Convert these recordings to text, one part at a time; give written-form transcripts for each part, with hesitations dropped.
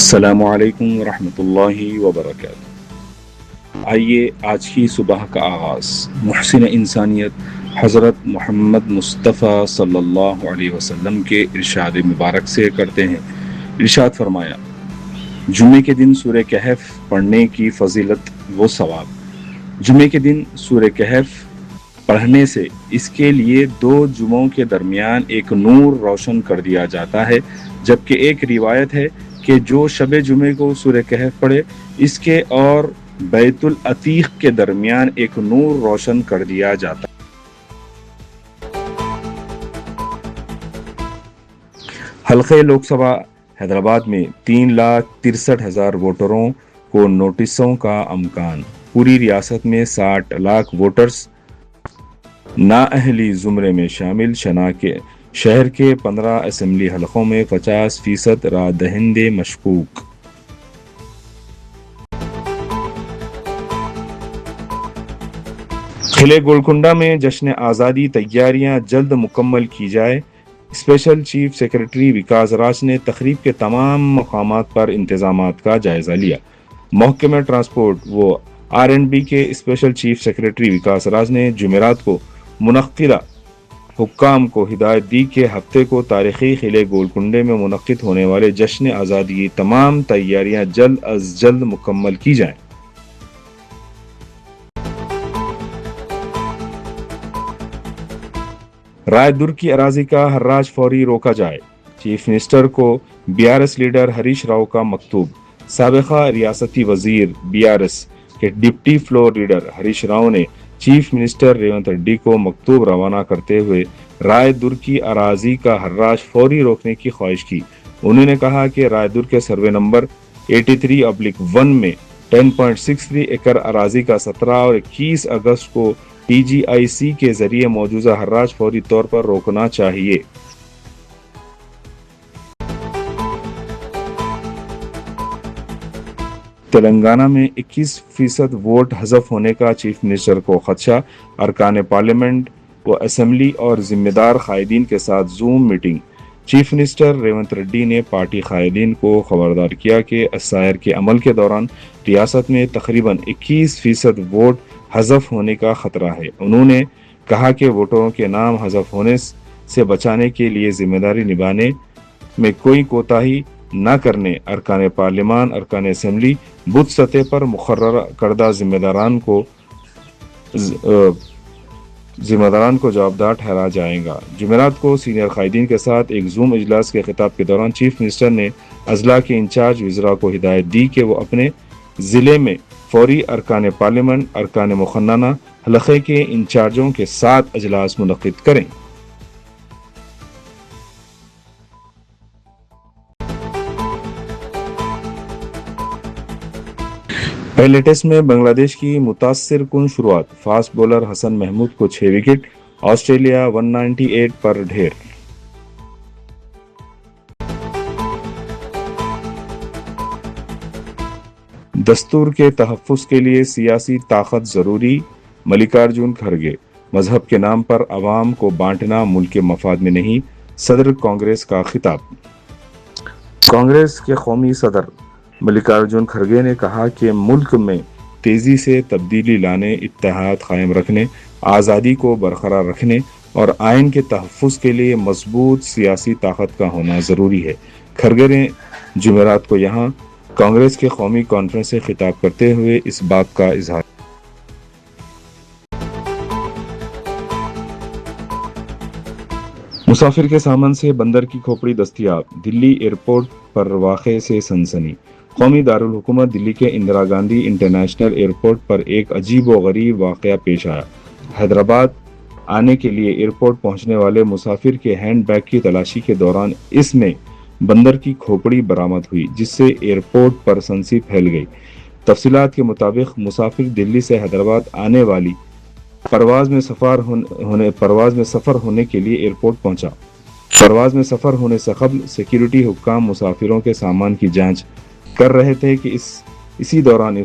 السلام علیکم ورحمۃ اللہ وبرکاتہ۔ آئیے آج کی صبح کا آغاز محسن انسانیت حضرت محمد مصطفیٰ صلی اللہ علیہ وسلم کے ارشاد مبارک سے کرتے ہیں۔ ارشاد فرمایا، جمعے کے دن سورہ کہف پڑھنے کی فضیلت و ثواب۔ جمعے کے دن سورہ کہف پڑھنے سے اس کے لیے 2 جمعوں کے درمیان ایک نور روشن کر دیا جاتا ہے، جبکہ ایک روایت ہے کہ جو شب جمعے کو سورہ کہف پڑھے اس کے اور بیت العتیق کے درمیان ایک نور روشن کر دیا جاتا ہے۔ حلقہ لوک سبھا حیدرآباد میں 3,63,000 ووٹروں کو نوٹسوں کا امکان۔ پوری ریاست میں 60 لاکھ ووٹرز نااہلی زمرے میں شامل۔ شہر کے 15 اسمبلی حلقوں میں 50% رائے دہندے مشکوک۔ قلعہ گولکنڈہ میں جشن آزادی تیاریاں جلد مکمل کی جائے۔ اسپیشل چیف سیکرٹری وکاس راج نے تقریب کے تمام مقامات پر انتظامات کا جائزہ لیا۔ محکمہ ٹرانسپورٹ و R&B کے اسپیشل چیف سیکرٹری وکاس راج نے جمعرات کو منعقدہ حکام کو ہدایت دی کہ ہفتے کو تاریخی قلعہ گولکنڈہ میں منعقد ہونے والے جشن آزادی کی تمام تیاریاں جلد از جلد مکمل کی جائیں۔ رائے دور کی اراضی کا حراج فوری روکا جائے۔ چیف منسٹر کو BRS لیڈر ہریش راؤ کا مکتوب۔ سابقہ ریاستی وزیر BRS کے deputy floor leader Harish Rao نے چیف منسٹر ریونت ریڈی کو مکتوب روانہ کرتے ہوئے رائے دور کی اراضی کا حراج فوری روکنے کی خواہش کی۔ انہوں نے کہا کہ رائے دور کے سروے نمبر 83/1 میں 10.63 ایکڑ اراضی کا 17 اور 21 اگست کو TGIC کے ذریعے مجوزہ حراج فوری طور پر روکنا چاہیے۔ تلنگانہ میں 21% ووٹ حذف ہونے کا چیف منسٹر کو خدشہ۔ ارکان پارلیمنٹ و اسمبلی اور ذمہ دار قائدین کے ساتھ zoom meeting. Chief minister Revanth Reddy نے پارٹی قائدین کو خبردار کیا کہ SIR کے عمل کے دوران ریاست میں تقریباً 21% ووٹ حذف ہونے کا خطرہ ہے۔ انہوں نے کہا کہ ووٹروں کے نام حذف ہونے سے بچانے کے لیے ذمہ داری نبھانے میں کوئی کوتاہی نہ کرنے ارکان پارلیمان، ارکان اسمبلی، بوتھ سطح پر مقرر کردہ ذمہ داران کو جوابدار ٹھہرایا جائے گا۔ جمعرات کو سینئر قائدین کے ساتھ ایک زوم اجلاس کے خطاب کے دوران چیف منسٹر نے اضلاع کے انچارج وزراء کو ہدایت دی کہ وہ اپنے ضلع میں فوری ارکان پارلیمنٹ، ارکان مقننہ حلقے کے انچارجوں کے ساتھ اجلاس منعقد کریں۔ پہلے ٹیسٹ میں بنگلہ دیش کی متاثر کن شروعات۔ فاسٹ بولر حسن محمود کو 6 وکٹ، آسٹریلیا 198 پر ڈھیر۔ دستور کے تحفظ کے لیے سیاسی طاقت ضروری، ملکارجن کھڑگے۔ مذہب کے نام پر عوام کو بانٹنا ملک کے مفاد میں نہیں، صدر کانگریس کا خطاب۔ کانگریس کے قومی صدر ملکارجن کھڑگے نے کہا کہ ملک میں تیزی سے تبدیلی لانے، اتحاد قائم رکھنے، آزادی کو برقرار رکھنے اور آئین کے تحفظ کے لیے مضبوط سیاسی طاقت کا ہونا ضروری ہے۔ کھڑگے نے جمعرات کو یہاں کانگریس کے قومی کانفرنس سے خطاب کرتے ہوئے اس بات کا اظہار مسافر کے سامان سے بندر کی کھوپڑی دستیاب، دلی ایئرپورٹ پر واقعے سے سنسنی۔ قومی دارالحکومت دلی کے اندرا گاندھی انٹرنیشنل ایئرپورٹ پر ایک عجیب و غریب واقعہ پیش آیا۔ حیدرآباد آنے کے لیے ایئرپورٹ پہنچنے والے مسافر کے ہینڈ بیگ کی تلاشی کے دوران اس میں بندر کی کھوپڑی برآمد ہوئی، جس سے ایئرپورٹ پر سنسنی پھیل گئی۔ تفصیلات کے مطابق مسافر دلی سے حیدرآباد آنے والی پرواز میں سفر ہونے کے لیے ایئرپورٹ پہنچا۔ پرواز میں سفر ہونے سے قبل سیکیورٹی حکام مسافروں کے سامان کی جانچ کر رہے تھے کہ اسی دوران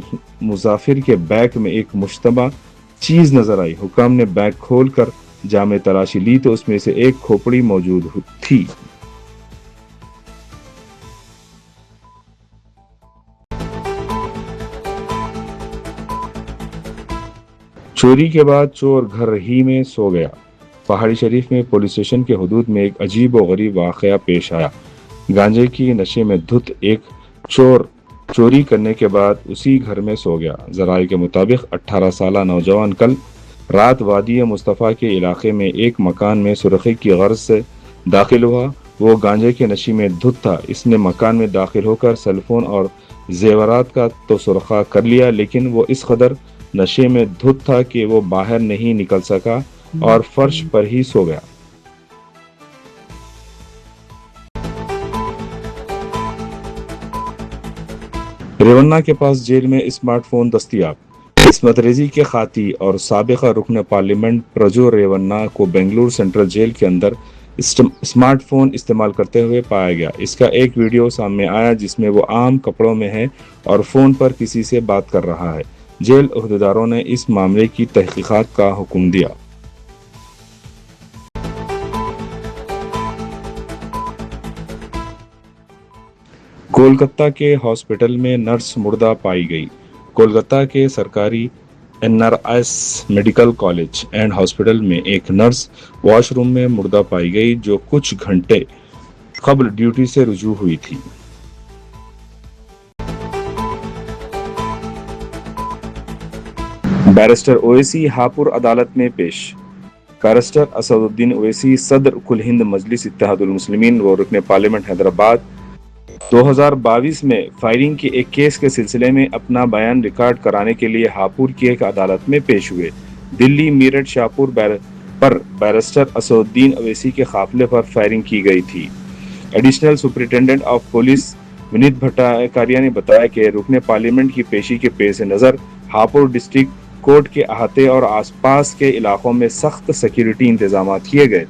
مسافر کے بیگ میں ایک مشتبہ چیز نظر آئی۔ حکام نے بیگ کھول کر جامع تلاشی لی تو اس میں سے ایک کھوپڑی موجود تھی۔ چوری کے بعد چور گھر ہی میں سو گیا۔ پہاڑی شریف میں پولیس اسٹیشن کے حدود میں ایک عجیب و غریب واقعہ پیش آیا۔ گانجے کی نشے میں دھت ایک چور چوری کرنے کے بعد اسی گھر میں سو گیا۔ ذرائع کے مطابق 18 سالہ نوجوان کل رات وادی مصطفیٰ کے علاقے میں ایک مکان میں سرخی کی غرض سے داخل ہوا۔ وہ گانجے کے نشے میں دھت تھا۔ اس نے مکان میں داخل ہو کر سیل فون اور زیورات کا تو سرقہ کر لیا، لیکن وہ اس قدر نشے میں دھت تھا کہ وہ باہر نہیں نکل سکا اور فرش پر ہی سو گیا۔ ریونا کے پاس جیل میں اسمارٹ فون دستیاب۔ عصمت ریزی کے خاطی اور سابقہ رکن پارلیمنٹ پرجو ریونا کو بنگلور سینٹرل جیل کے اندر اسمارٹ فون استعمال کرتے ہوئے پایا گیا۔ اس کا ایک ویڈیو سامنے آیا جس میں وہ عام کپڑوں میں ہے اور فون پر کسی سے بات کر رہا ہے۔ جیل عہدیداروں نے اس معاملے کی تحقیقات کا حکم دیا۔ کولکتہ کے ہاسپٹل میں نرس مردہ پائی گئی۔ کولکتہ کے سرکاری NRS medical college and hospital میں ایک نرس واش روم میں مردہ پائی گئی جو کچھ گھنٹے قبل ڈیوٹی سے رجوع ہوئی تھی۔ بیرسٹر اویسی ہاپور عدالت میں پیش۔ بیرسٹر اسد الدین اویسی صدر کل ہند مجلس اتحاد المسلمین و رکن پارلیمنٹ حیدرآباد 2022 میں فائرنگ کے ایک کیس کے سلسلے میں اپنا بیان ریکارڈ کرانے کے لیے ہاپور کی ایک عدالت میں پیش ہوئے۔ دلی میرٹھ شاہپور پر بیرسٹر اسد الدین اویسی کے قافلے پر فائرنگ کی گئی تھی۔ Additional superintendent of police ونیت Bhattacharya نے بتایا کہ رکن پارلیمنٹ کی پیشی کے پیش نظر ہاپور ڈسٹرکٹ کورٹ کے احاطے اور آس پاس کے علاقوں میں سخت سیکیورٹی انتظامات کیے گئے۔